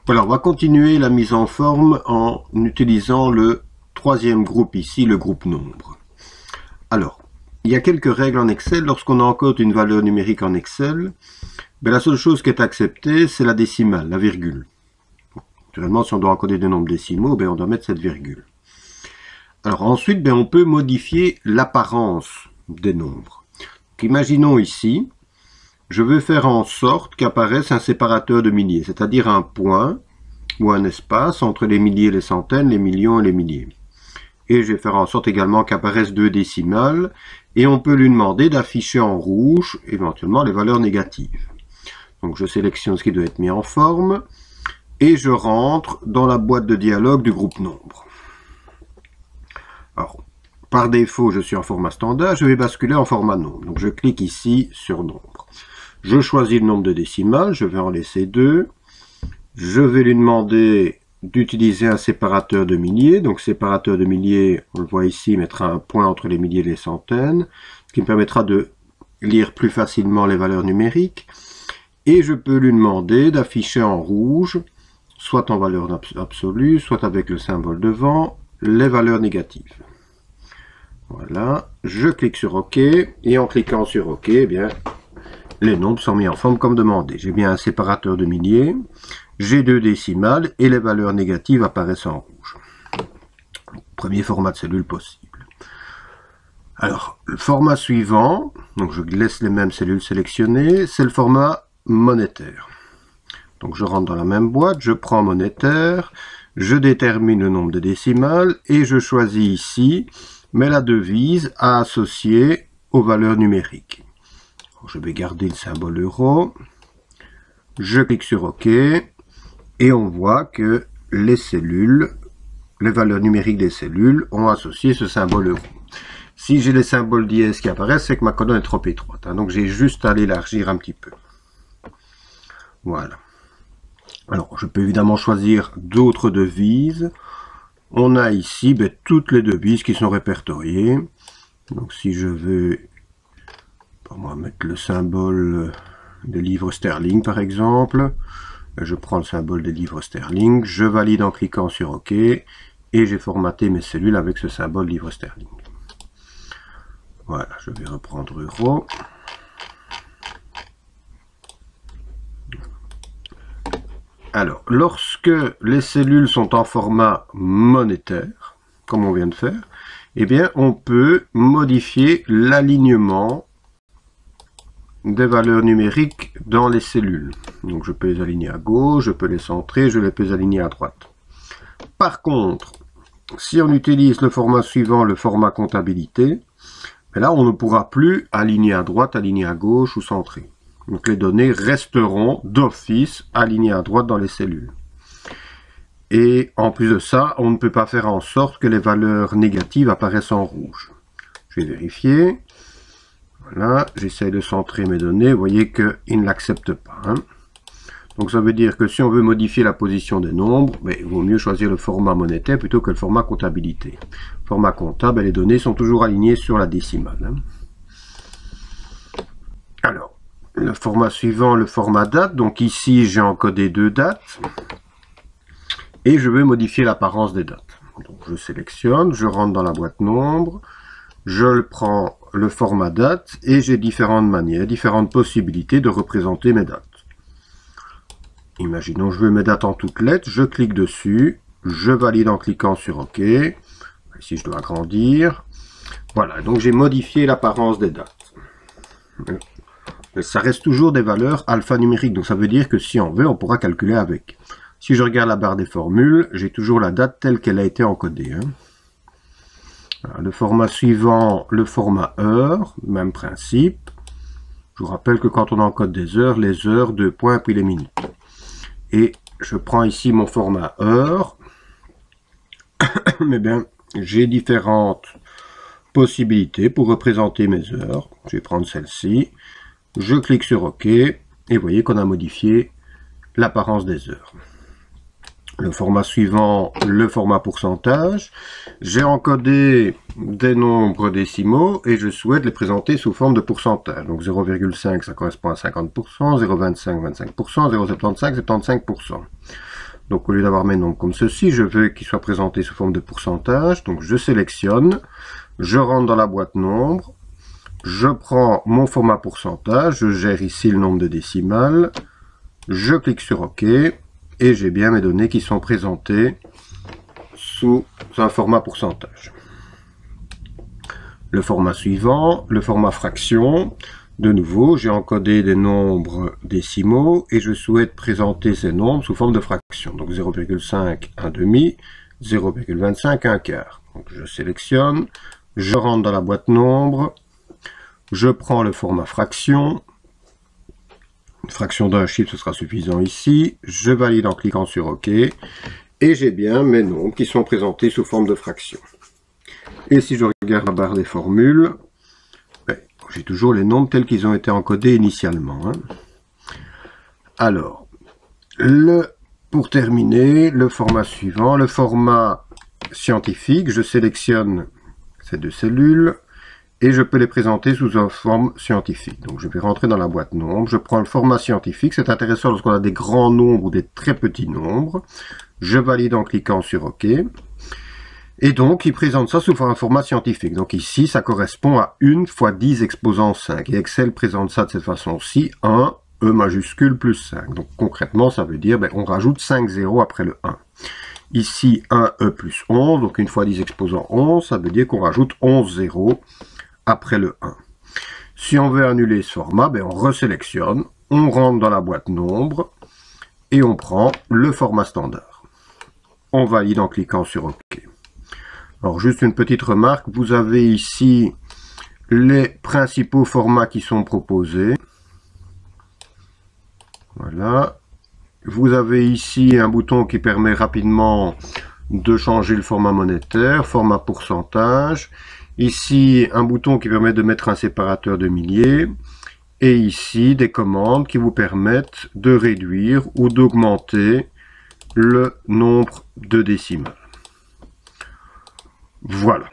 Voilà, on va continuer la mise en forme en utilisant le troisième groupe ici, le groupe nombre. Alors, il y a quelques règles en Excel. Lorsqu'on encode une valeur numérique en Excel, la seule chose qui est acceptée, c'est la décimale, la virgule. Naturellement, si on doit encoder des nombres décimaux, on doit mettre cette virgule. Alors ensuite, on peut modifier l'apparence des nombres. Donc, imaginons ici, je veux faire en sorte qu'apparaisse un séparateur de milliers, c'est-à-dire un point ou un espace entre les milliers, les centaines, les millions et les milliers. Et je vais faire en sorte également qu'apparaissent deux décimales, et on peut lui demander d'afficher en rouge, éventuellement, les valeurs négatives. Donc je sélectionne ce qui doit être mis en forme, et je rentre dans la boîte de dialogue du groupe nombre. Alors, par défaut, je suis en format standard, je vais basculer en format nombre. Donc je clique ici sur nombre. Je choisis le nombre de décimales, je vais en laisser 2. Je vais lui demander d'utiliser un séparateur de milliers. Donc séparateur de milliers, on le voit ici, mettra un point entre les milliers et les centaines, ce qui me permettra de lire plus facilement les valeurs numériques. Et je peux lui demander d'afficher en rouge, soit en valeur absolue, soit avec le symbole devant, les valeurs négatives. Voilà, je clique sur OK, et en cliquant sur OK, les nombres sont mis en forme comme demandé. J'ai bien un séparateur de milliers, j'ai deux décimales et les valeurs négatives apparaissent en rouge. Premier format de cellule possible. Alors, le format suivant, donc je laisse les mêmes cellules sélectionnées, c'est le format monétaire. Donc je rentre dans la même boîte, je prends monétaire, je détermine le nombre de décimales et je choisis ici, mais la devise à associer aux valeurs numériques. Je vais garder le symbole euro, je clique sur OK, et on voit que les cellules, les valeurs numériques des cellules ont associé ce symbole euro. Si j'ai les symboles dièse qui apparaissent, c'est que ma colonne est trop étroite, donc j'ai juste à l'élargir un petit peu. Voilà. Alors, je peux évidemment choisir d'autres devises. On a ici toutes les devises qui sont répertoriées. Donc si je veux, on va mettre le symbole des livres sterling par exemple, je prends le symbole des livres sterling, je valide en cliquant sur OK, et j'ai formaté mes cellules avec ce symbole livre sterling. Voilà, je vais reprendre euro. Alors, lorsque les cellules sont en format monétaire, comme on vient de faire, on peut modifier l'alignement des valeurs numériques dans les cellules. Donc je peux les aligner à gauche, je peux les centrer, je les peux les aligner à droite. Par contre, si on utilise le format suivant, le format comptabilité, là on ne pourra plus aligner à droite, aligner à gauche ou centrer. Donc les données resteront d'office alignées à droite dans les cellules. Et en plus de ça, on ne peut pas faire en sorte que les valeurs négatives apparaissent en rouge. Je vais vérifier. Voilà, j'essaie de centrer mes données. Vous voyez qu'il ne l'accepte pas. Donc ça veut dire que si on veut modifier la position des nombres, il vaut mieux choisir le format monétaire plutôt que le format comptabilité. Format comptable, les données sont toujours alignées sur la décimale. Alors, le format suivant, le format date. Donc ici, j'ai encodé deux dates. Et je veux modifier l'apparence des dates. Donc je sélectionne, je rentre dans la boîte nombre, je prends le format date et j'ai différentes manières, différentes possibilités de représenter mes dates. Imaginons je veux mes dates en toutes lettres, je clique dessus, je valide en cliquant sur OK. Ici je dois agrandir. Voilà, donc j'ai modifié l'apparence des dates. Mais ça reste toujours des valeurs alphanumériques, donc ça veut dire que si on veut, on pourra calculer avec. Si je regarde la barre des formules, j'ai toujours la date telle qu'elle a été encodée. Voilà, le format suivant, le format heure, même principe. Je vous rappelle que quand on encode des heures, les heures, 2 points, puis les minutes. Et je prends ici mon format heure. Mais j'ai différentes possibilités pour représenter mes heures. Je vais prendre celle-ci. Je clique sur OK. Et vous voyez qu'on a modifié l'apparence des heures. Le format suivant, le format pourcentage. J'ai encodé des nombres décimaux et je souhaite les présenter sous forme de pourcentage. Donc 0,5 ça correspond à 50%, 0,25 25%, 0,75 75%. Donc au lieu d'avoir mes nombres comme ceci, je veux qu'ils soient présentés sous forme de pourcentage. Donc je sélectionne, je rentre dans la boîte nombre, je prends mon format pourcentage, je gère ici le nombre de décimales, je clique sur OK et j'ai bien mes données qui sont présentées sous un format pourcentage. Le format suivant, le format fraction. De nouveau, j'ai encodé des nombres décimaux et je souhaite présenter ces nombres sous forme de fraction. Donc 0,5, 1 demi, 0,25, 1 quart. Donc je sélectionne, je rentre dans la boîte nombre, je prends le format fraction. Une fraction d'un chiffre, ce sera suffisant ici. Je valide en cliquant sur OK. Et j'ai bien mes nombres qui sont présentés sous forme de fraction. Et si je regarde la barre des formules, j'ai toujours les nombres tels qu'ils ont été encodés initialement. Alors, pour terminer, le format suivant, le format scientifique, je sélectionne ces deux cellules et je peux les présenter sous une forme scientifique. Donc je vais rentrer dans la boîte nombre, je prends le format scientifique, c'est intéressant lorsqu'on a des grands nombres ou des très petits nombres. Je valide en cliquant sur OK. Et donc, il présente ça sous un format scientifique. Donc ici, ça correspond à 1 fois 10 exposant 5. Et Excel présente ça de cette façon-ci, 1, E majuscule plus 5. Donc concrètement, ça veut dire, on rajoute 5 zéros après le 1. Ici, 1, E plus 11. Donc 1 fois 10 exposant 11, ça veut dire qu'on rajoute 11 zéros après le 1. Si on veut annuler ce format, on resélectionne, on rentre dans la boîte nombre et on prend le format standard. On valide en cliquant sur OK. Alors juste une petite remarque, vous avez ici les principaux formats qui sont proposés. Voilà. Vous avez ici un bouton qui permet rapidement de changer le format monétaire, format pourcentage. Ici un bouton qui permet de mettre un séparateur de milliers. Et ici des commandes qui vous permettent de réduire ou d'augmenter le nombre de décimales. Voilà.